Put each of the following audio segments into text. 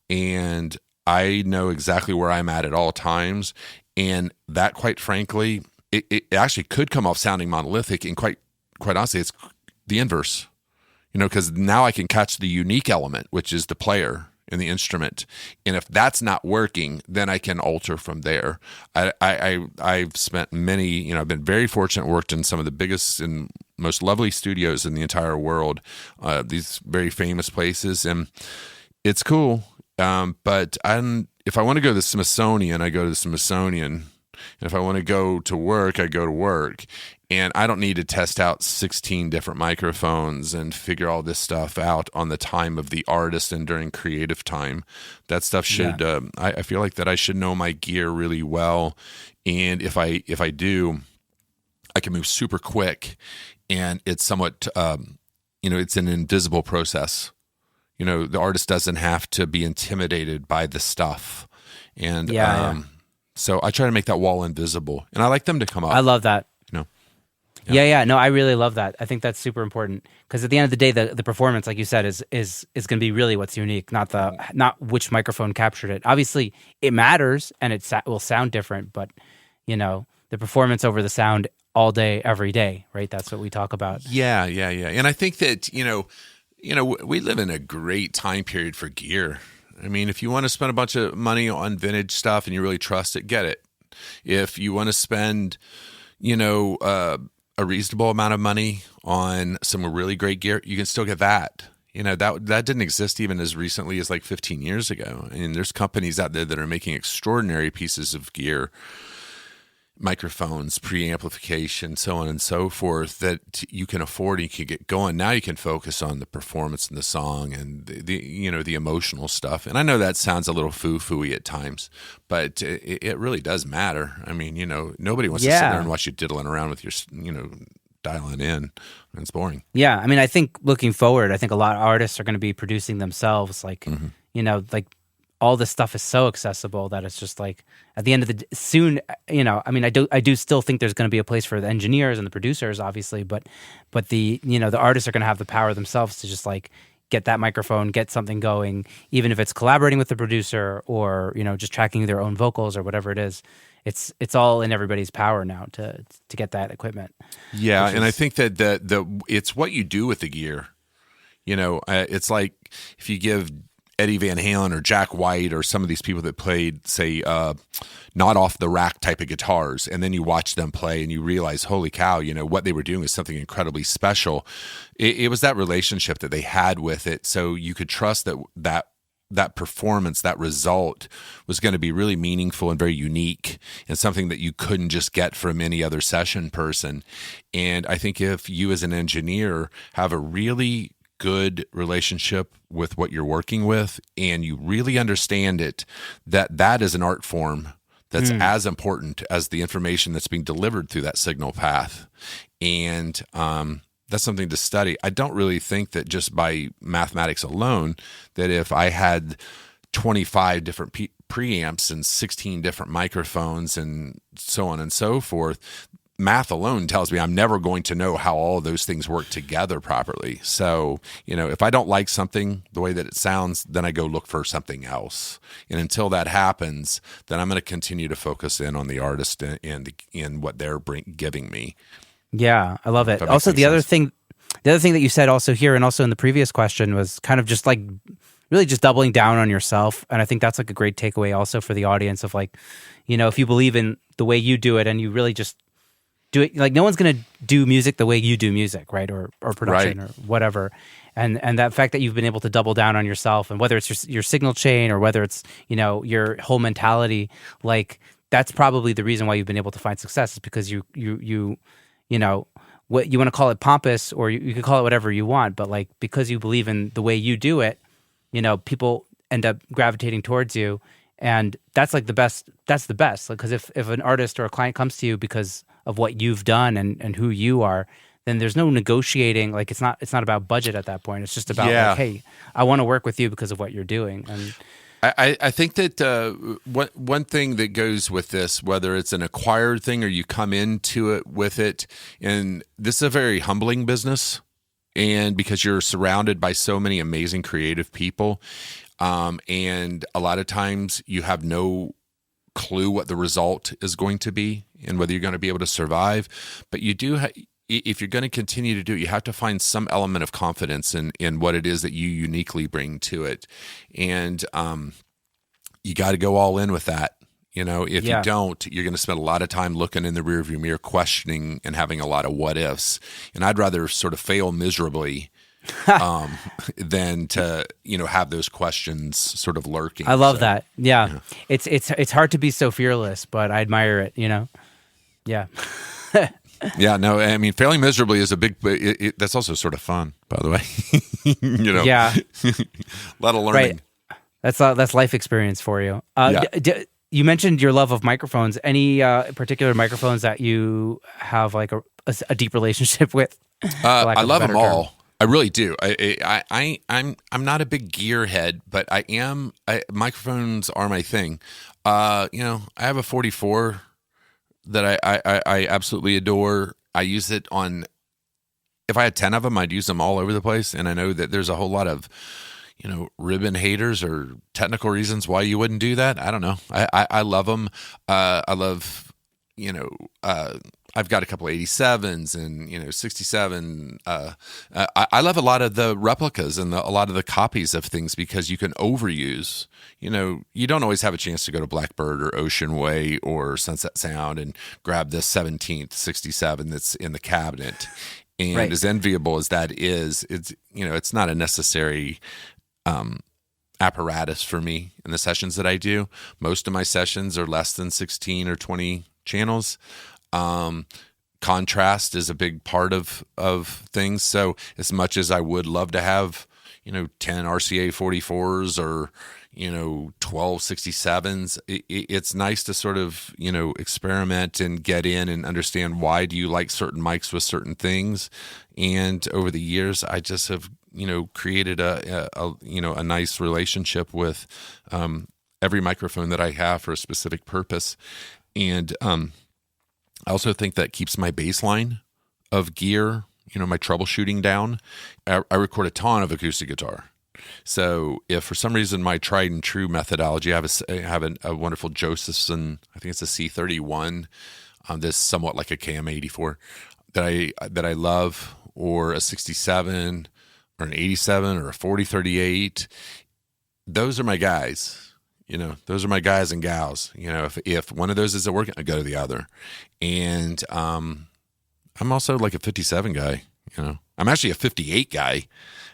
and I know exactly where I'm at all times. And that, quite frankly, it actually could come off sounding monolithic, and quite honestly, it's the inverse. Because now I can catch the unique element, which is the player and the instrument. And if that's not working, then I can alter from there. I've spent many, I've been very fortunate, worked in some of the biggest and most lovely studios in the entire world, these very famous places, and it's cool. But if I want to go to the Smithsonian, I go to the Smithsonian. And if I want to go to work, I go to work. And I don't need to test out 16 different microphones and figure all this stuff out on the time of the artist and during creative time. That stuff should, I feel like that I should know my gear really well. And if I do, I can move super quick. And it's somewhat, it's an invisible process. The artist doesn't have to be intimidated by the stuff. And so I try to make that wall invisible. And I like them to come up. I love that. Yeah. No, I really love that. I think that's super important because at the end of the day, the performance, like you said, is going to be really what's unique, not which microphone captured it. Obviously, it matters and it will sound different, but the performance over the sound all day, every day, right? That's what we talk about. Yeah. And I think that we live in a great time period for gear. I mean, if you want to spend a bunch of money on vintage stuff and you really trust it, get it. If you want to spend, a reasonable amount of money on some really great gear, you can still get that. That didn't exist even as recently as like 15 years ago. And there's companies out there that are making extraordinary pieces of gear, microphones, preamplification, so on and so forth, that you can afford and you can get going. Now you can focus on the performance and the song and the emotional stuff. And I know that sounds a little foo-fooey at times, but it really does matter. I mean, nobody wants to sit there and watch you diddling around with your, dialing in. It's boring. Yeah. I mean, I think looking forward, I think a lot of artists are going to be producing themselves, like, like all this stuff is so accessible that it's just like at the end of the soon, I mean, I do still think there's going to be a place for the engineers and the producers, obviously, but the, the artists are going to have the power themselves to just like get that microphone, get something going, even if it's collaborating with the producer or, just tracking their own vocals or whatever it is. It's all in everybody's power now to get that equipment. Yeah. And I think that it's what you do with the gear. It's like if you give Eddie Van Halen or Jack White or some of these people that played, say, not off the rack type of guitars, and then you watch them play and you realize, holy cow, what they were doing was something incredibly special. It was that relationship that they had with it, so you could trust that performance, that result was going to be really meaningful and very unique and something that you couldn't just get from any other session person. And I think if you as an engineer have a really good relationship with what you're working with and you really understand it, that is an art form that's as important as the information that's being delivered through that signal path. And that's something to study. I don't really think that just by mathematics alone, that if I had 25 different preamps and 16 different microphones and so on and so forth, math alone tells me I'm never going to know how all of those things work together properly. So, if I don't like something, the way that it sounds, then I go look for something else. And until that happens, then I'm going to continue to focus in on the artist and what they're giving me. Yeah, I love it. Also, the other thing that you said also here and also in the previous question was kind of just like really just doubling down on yourself. And I think that's like a great takeaway also for the audience of like, if you believe in the way you do it and you really just do it, like no one's going to do music the way you do music, right? Or production or whatever. And that fact that you've been able to double down on yourself and whether it's your signal chain or whether it's, your whole mentality, like that's probably the reason why you've been able to find success is because you what you want to call it pompous or you could call it whatever you want, but like because you believe in the way you do it, people end up gravitating towards you. And that's like the best. That's the best. Because if an artist or a client comes to you because of what you've done and who you are, then there's no negotiating. Like it's not about budget at that point. It's just about like, hey, I want to work with you because of what you're doing. And I think that one thing that goes with this, whether it's an acquired thing or you come into it with it, and this is a very humbling business, and because you're surrounded by so many amazing creative people, And a lot of times you have no clue what the result is going to be and whether you're going to be able to survive. But you do, if you're going to continue to do it, you have to find some element of confidence in what it is that you uniquely bring to it. And you got to go all in with that. If you don't, you're going to spend a lot of time looking in the rearview mirror, questioning and having a lot of what ifs. And I'd rather sort of fail miserably than to have those questions sort of lurking. I love that. Yeah. It's hard to be so fearless, but I admire it. Yeah. Yeah. No, I mean, failing miserably is a big. That's also sort of fun, by the way. Yeah. A lot of learning. Right. That's life experience for you. You mentioned your love of microphones. Any particular microphones that you have like a deep relationship with? I love them all. I really do. I'm not a big gearhead, but I am. Microphones are my thing. I have a 44 that I absolutely adore. I use it on. If I had 10 of them, I'd use them all over the place. And I know that there's a whole lot of ribbon haters or technical reasons why you wouldn't do that. I don't know. I love them. I love I've got a couple 87s and 67. I love a lot of the replicas and a lot of the copies of things because you can overuse. You don't always have a chance to go to Blackbird or Ocean Way or Sunset Sound and grab this 17th 67 that's in the cabinet. And right. As enviable as that is, it's not a necessary apparatus for me in the sessions that I do. Most of my sessions are less than 16 or 20 channels. Contrast is a big part of things. So as much as I would love to have, 10 RCA 44s or, 12 67s, it's nice to sort of, experiment and get in and understand why do you like certain mics with certain things. And over the years, I just have, created a nice relationship with every microphone that I have for a specific purpose. And I also think that keeps my baseline of gear, my troubleshooting down. I record a ton of acoustic guitar. So if for some reason my tried and true methodology, I have a wonderful Josephson, I think it's a C31, this somewhat like a KM84 that I love, or a 67 or an 87 or a 4038. Those are my guys. Those are my guys and gals. If one of those isn't working, I go to the other. And I'm also like a 57 guy. I'm actually a 58 guy.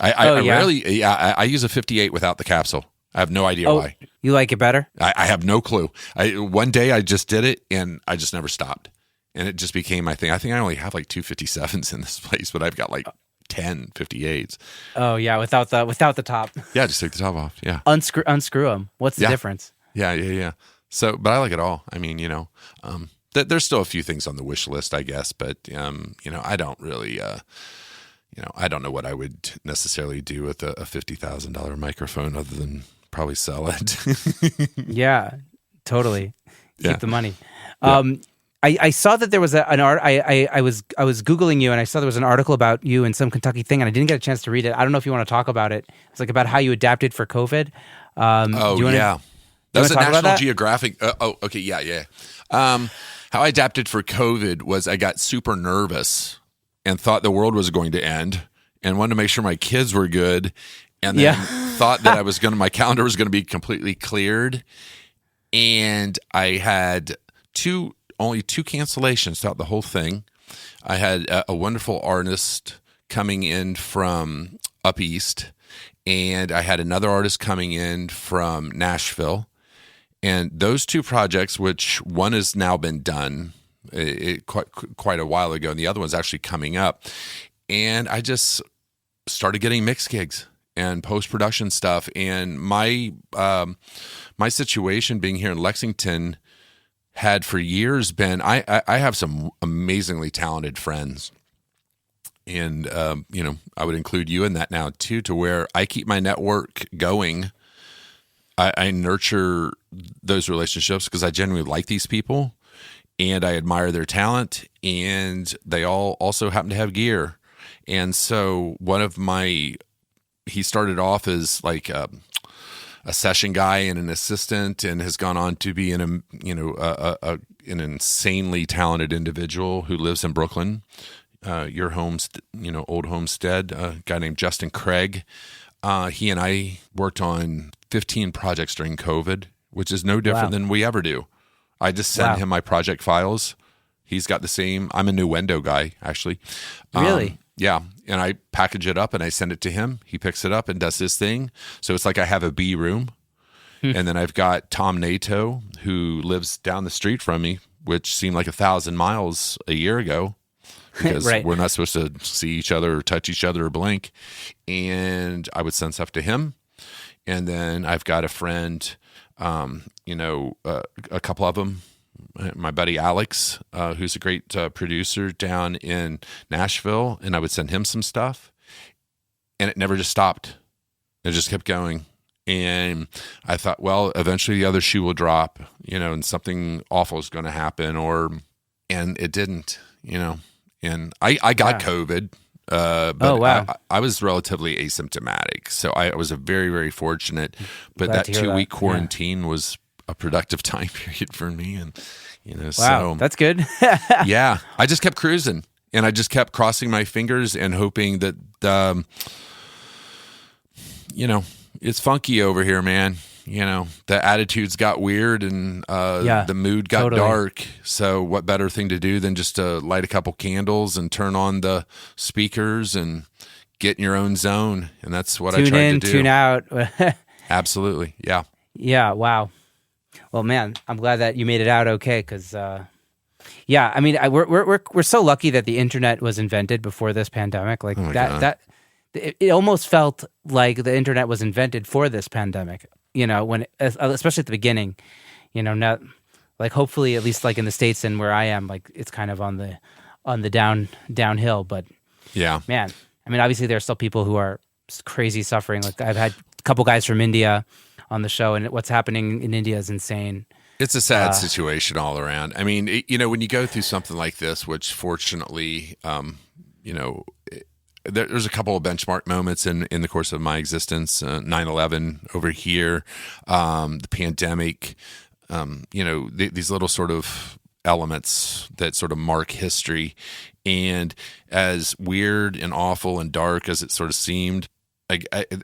I rarely, I use a 58 without the capsule. I have no idea why. You like it better? I have no clue. One day I just did it and I just never stopped. And it just became my thing. I think I only have like two 57s in this place, but I've got like 10 58s. Oh yeah, without the top. Yeah, just take the top off. Yeah. Unscrew them. What's the difference? Yeah. So, but I like it all. I mean, there's still a few things on the wish list, I guess, but I don't really I don't know what I would necessarily do with a $50,000 microphone other than probably sell it. Yeah, totally. Yeah. Keep the money. Yeah. I saw that there was an art. I was Googling you and I saw there was an article about you in some Kentucky thing and I didn't get a chance to read it. I don't know if you want to talk about it. It's like about how you adapted for COVID. That was a National Geographic. Okay. Yeah. How I adapted for COVID was I got super nervous and thought the world was going to end and wanted to make sure my kids were good. And then thought that my calendar was going to be completely cleared. And I had only two cancellations throughout the whole thing. I had a wonderful artist coming in from up east, and I had another artist coming in from Nashville. And those two projects, which one has now been done quite a while ago, and the other one's actually coming up. And I just started getting mix gigs and post-production stuff. And my situation being here in Lexington had for years been, I have some amazingly talented friends. And, I would include you in that now too, to where I keep my network going. I nurture those relationships because I genuinely like these people and I admire their talent, and they all also happen to have gear. And so he started off as like a session guy and an assistant, and has gone on to be an insanely talented individual who lives in Brooklyn. Your old homestead, a guy named Justin Craig. He and I worked on 15 projects during COVID, which is no different than we ever do. I just send him my project files. He's got the same. I'm a Nuendo guy, actually. Really? Yeah. And I package it up and I send it to him. He picks it up and does his thing. So it's like I have a B room. And then I've got Tom Nato, who lives down the street from me, which seemed like 1,000 miles a year ago, because we're not supposed to see each other or touch each other or blink. And I would send stuff to him. And then I've got a friend, a couple of them, my buddy Alex, who's a great producer down in Nashville, and I would send him some stuff. And it never just stopped. It just kept going. And I thought, well, eventually the other shoe will drop, and something awful is going to happen, and it didn't, and I got COVID, but I was relatively asymptomatic. So I was very, very fortunate, but that 2-week quarantine was a productive time period for me. And, so that's good. Yeah, I just kept cruising, and I just kept crossing my fingers and hoping that, it's funky over here, man. The attitudes got weird and the mood got dark. So what better thing to do than just to light a couple candles and turn on the speakers and get in your own zone. And that's what I tried to do. Tune out. Absolutely. Yeah. Yeah. Wow. Well, man, I'm glad that you made it out okay. Cause we're so lucky that the internet was invented before this pandemic. Like it almost felt like the internet was invented for this pandemic, when, especially at the beginning, not like, hopefully at least like in the States and where I am, like it's kind of on the downhill, but yeah, man, I mean, obviously there are still people who are crazy suffering. Like I've had a couple guys from India on the show, and what's happening in India is insane. It's a sad situation all around. I mean, when you go through something like this, which fortunately, there's a couple of benchmark moments in the course of my existence, 9/11 over here, the pandemic, these little sort of elements that sort of mark history. And as weird and awful and dark as it sort of seemed,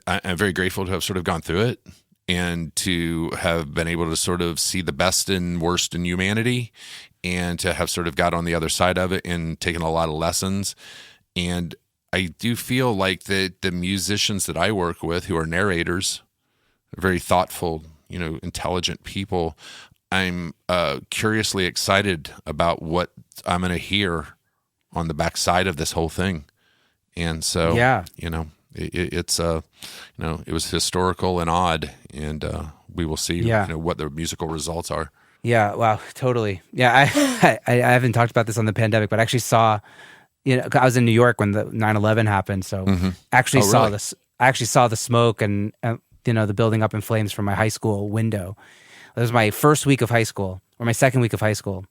I'm very grateful to have sort of gone through it and to have been able to sort of see the best and worst in humanity, and to have sort of got on the other side of it and taken a lot of lessons. And I do feel like the musicians that I work with, who are narrators, very thoughtful, intelligent people, I'm curiously excited about what I'm going to hear on the backside of this whole thing. And so, it's it was historical and odd, and we will see, what the musical results are. Yeah. Wow. Totally. Yeah. I haven't talked about this on the pandemic, but I actually saw. I was in New York when the 9/11 happened, so I actually saw this. I actually saw the smoke and the building up in flames from my high school window. It was my first week of high school, or my second week of high school.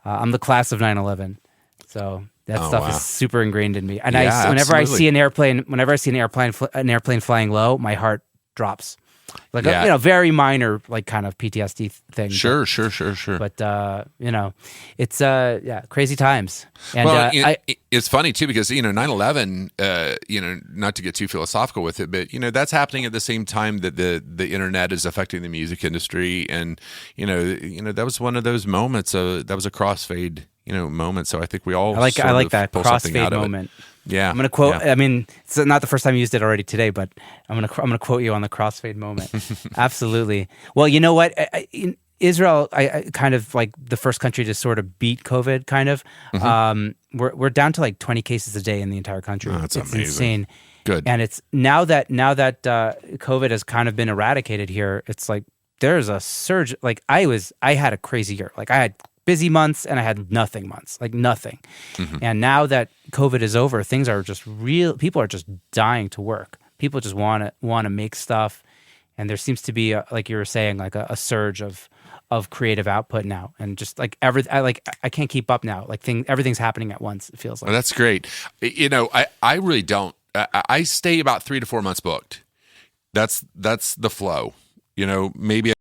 I'm the class of 9/11, so that stuff is super ingrained in me. And whenever I see an airplane flying low, my heart drops. Like very minor, like kind of PTSD thing. Sure. But it's crazy times. And it's funny too, because 9/11, not to get too philosophical with it, but that's happening at the same time that the internet is affecting the music industry, and that was one of those moments. That was a crossfade moment. So I think we all I like that crossfade moment. Yeah, I'm gonna quote. Yeah. I mean, it's not the first time you used it already today, but I'm gonna quote you on the crossfade moment. Absolutely. Well, you know what? In Israel, I kind of like the first country to sort of beat COVID. Kind of. We're down to like 20 cases a day in the entire country. Oh, that's it's amazing. Insane. Good. And it's now that COVID has kind of been eradicated here. It's like there's a surge. Like I had a crazy year. Like I had busy months and I had nothing months, like nothing. And now that COVID is over, things are just real. People are just dying to work. People just want to make stuff, and there seems to be like you were saying, like a surge of creative output now, and just like I can't keep up now. Like everything's happening at once. It feels like. Well, that's great. I really don't. I stay about 3 to 4 months booked. That's the flow. You know, maybe